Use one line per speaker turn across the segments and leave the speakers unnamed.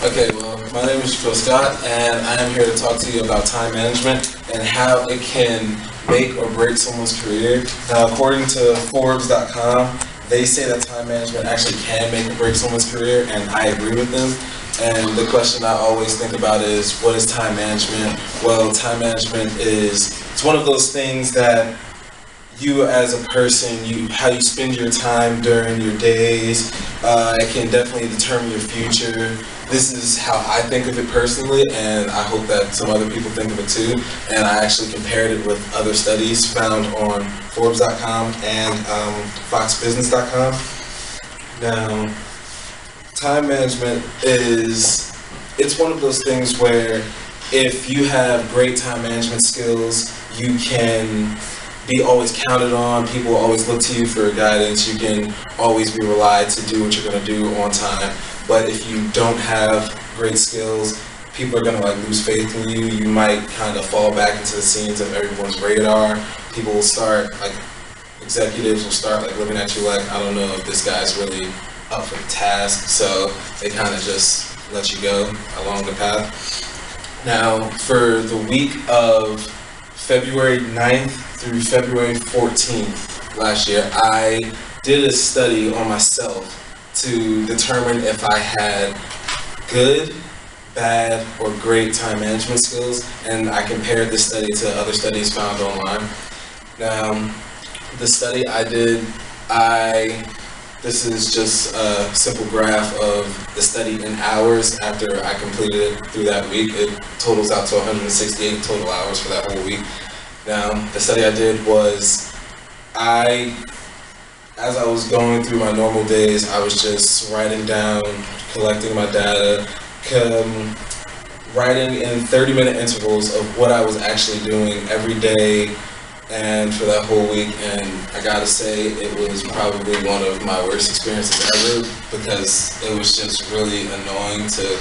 Okay, well, my name is Phil Scott, and I am here to talk to you about time management and how it can make or break someone's career. Now, according to Forbes.com, they say that time management actually can make or break someone's career, and I agree with them. And the question I always think about is, what is time management? Well, time management it's one of those things that you as a person, how you spend your time during your days, it can definitely determine your future. This is how I think of it personally, and I hope that some other people think of it too. And I actually compared it with other studies found on Forbes.com and FoxBusiness.com. Now, time management it's one of those things where if you have great time management skills, you can be always counted on. People will always look to you for guidance. You can always be relied to do what you're going to do on time. But if you don't have great skills, people are going to lose faith in you. You might kind of fall back into the scenes of everyone's radar. People will start, executives will start looking at you like, I don't know if this guy's really up for the task. So they kind of just let you go along the path. Now, for the week of February 9th through February 14th last year, I did a study on myself to determine if I had good, bad, or great time management skills, and I compared this study to other studies found online. Now, the study I did, this is just a simple graph of the study in hours after I completed it through that week. It totals out to 168 total hours for that whole week. Now, the study I did was, as I was going through my normal days, I was just writing down, collecting my data, writing in 30-minute intervals of what I was actually doing every day and for that whole week. And I gotta say, it was probably one of my worst experiences ever, because it was just really annoying to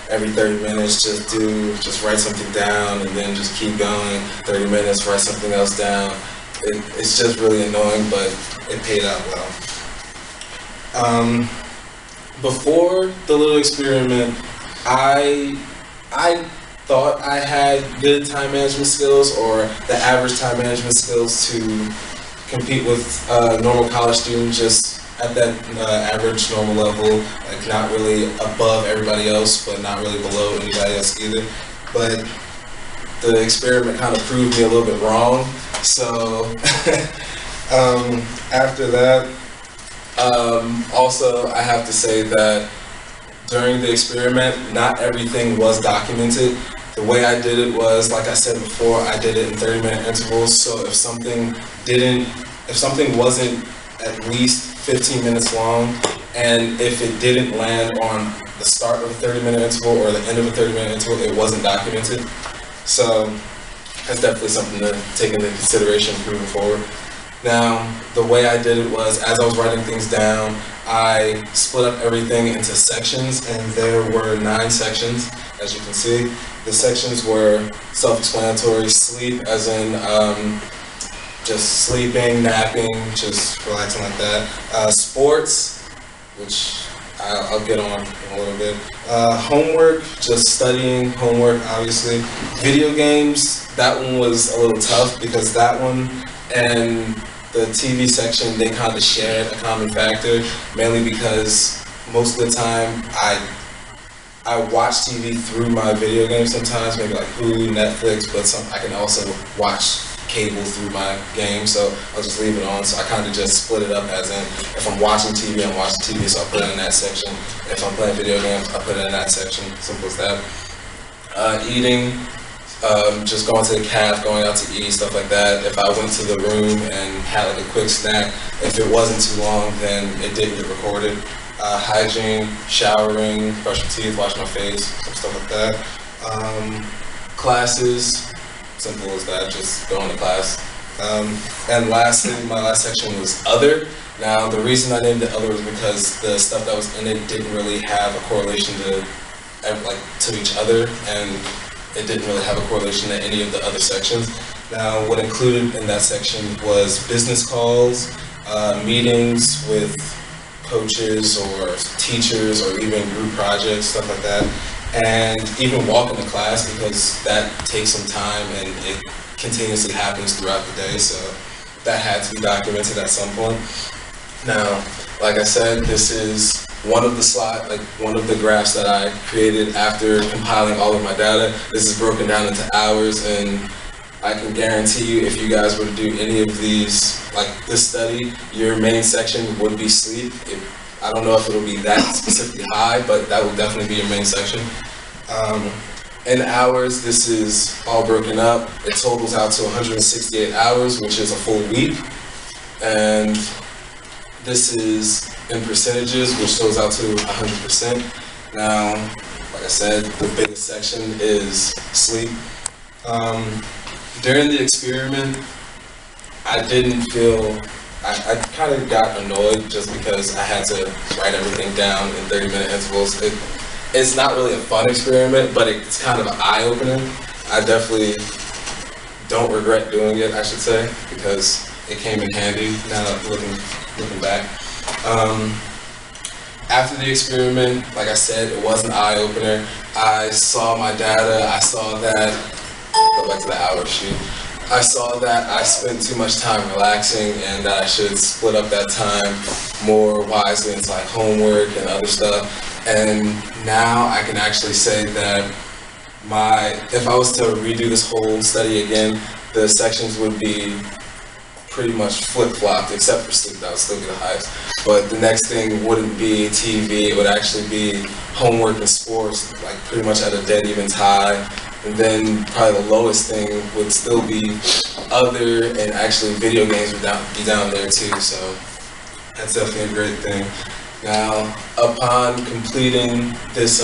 every 30 minutes just write something down and then just keep going. 30 minutes, write something else down. It's just really annoying, but it paid out well. Before the little experiment, I thought I had good time management skills, or the average time management skills, to compete with normal college students, just at that average normal level, not really above everybody else, but not really below anybody else either. But the experiment kind of proved me a little bit wrong. So after that, also I have to say that during the experiment, not everything was documented. The way I did it was, like I said before, I did it in 30-minute intervals. So if something wasn't at least 15 minutes long, and if it didn't land on the start of a 30-minute interval or the end of a 30-minute interval, it wasn't documented. So that's definitely something to take into consideration moving forward. Now, the way I did it was, as I was writing things down, I split up everything into sections, and there were 9 sections, as you can see. The sections were self-explanatory: sleep, as in just sleeping, napping, just relaxing like that. Sports, which I'll get on in a little bit. Homework, just studying homework, obviously. Video games, that one was a little tough, because that one and the TV section, they kind of shared a common factor, mainly because most of the time I watch TV through my video games sometimes, maybe Hulu, Netflix, but I can also watch cable through my game, so I'll just leave it on. So I kind of just split it up, as in, if I'm watching TV, I'm watching TV, so I'll put it in that section. If I'm playing video games, I'll put it in that section. Simple as that. Eating, just going to the caf, going out to eat, stuff like that. If I went to the room and had a quick snack, if it wasn't too long, then it didn't get recorded. Hygiene, showering, brush my teeth, wash my face, stuff like that. Classes, simple as that, just going to class. And lastly, my last section was other. Now, the reason I named it other was because the stuff that was in it didn't really have a correlation to each other, and it didn't really have a correlation to any of the other sections. Now, what included in that section was business calls, meetings with coaches or teachers, or even group projects, stuff like that. and even walking to class, because that takes some time and it continuously happens throughout the day, so that had to be documented at some point. Now, like I said, this is one of the graphs that I created after compiling all of my data. This is broken down into hours, and I can guarantee you, if you guys were to do any of these, like this study, your main section would be sleep. I don't know if it'll be that specifically high, but that will definitely be your main section. In hours, this is all broken up. It totals out to 168 hours, which is a full week. And this is in percentages, which shows out to 100%. Now, like I said, the biggest section is sleep. During the experiment, I kind of got annoyed just because I had to write everything down in 30-minute intervals. It's not really a fun experiment, but it's kind of an eye-opener. I definitely don't regret doing it, I should say, because it came in handy now looking back. After the experiment, like I said, it was an eye-opener. I saw my data, I saw that, go back to the hour sheet. I saw that I spent too much time relaxing and that I should split up that time more wisely into like homework and other stuff. And now I can actually say that if I was to redo this whole study again, the sections would be pretty much flip-flopped, except for sleep. That would still be the highest. But the next thing wouldn't be TV, it would actually be homework and sports, like pretty much at a dead even tie. And then probably the lowest thing would still be other, and actually video games would be down there too, so that's definitely a great thing. Now, upon completing this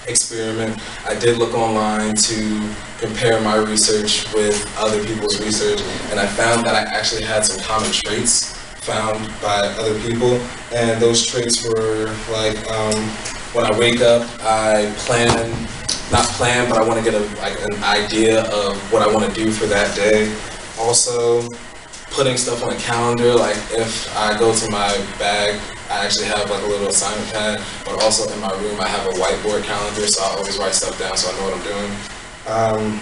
experiment, I did look online to compare my research with other people's research, and I found that I actually had some common traits found by other people, and those traits were like, when I wake up, I but I want to get an idea of what I want to do for that day. Also, putting stuff on a calendar, like if I go to my bag, I actually have like a little assignment pad, but also in my room I have a whiteboard calendar, so I always write stuff down so I know what I'm doing.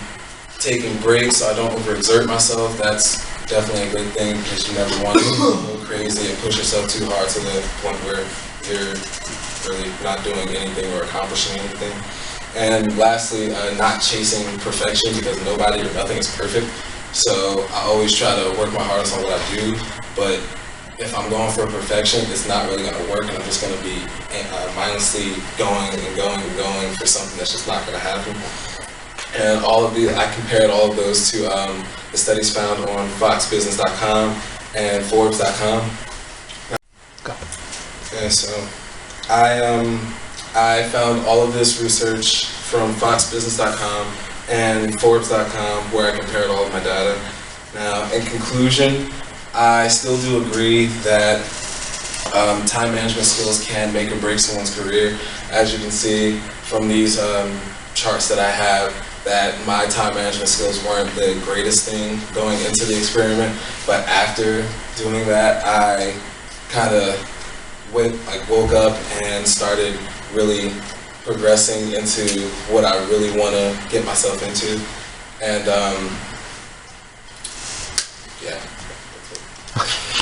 Taking breaks so I don't overexert myself, that's definitely a good thing, because you never want to go crazy and push yourself too hard to the point where you're really not doing anything or accomplishing anything. And lastly, not chasing perfection, because nobody or nothing is perfect. So I always try to work my hardest on what I do, but if I'm going for perfection, it's not really going to work, and I'm just going to be mindlessly going and going and going for something that's just not going to happen. And I compared all of those to the studies found on foxbusiness.com and forbes.com. Okay, so I found all of this research from foxbusiness.com and forbes.com, where I compared all of my data. Now, in conclusion, I still do agree that time management skills can make or break someone's career. As you can see from these charts that I have, that my time management skills weren't the greatest thing going into the experiment, but after doing that, I kind of woke up and started really progressing into what I really want to get myself into. And yeah.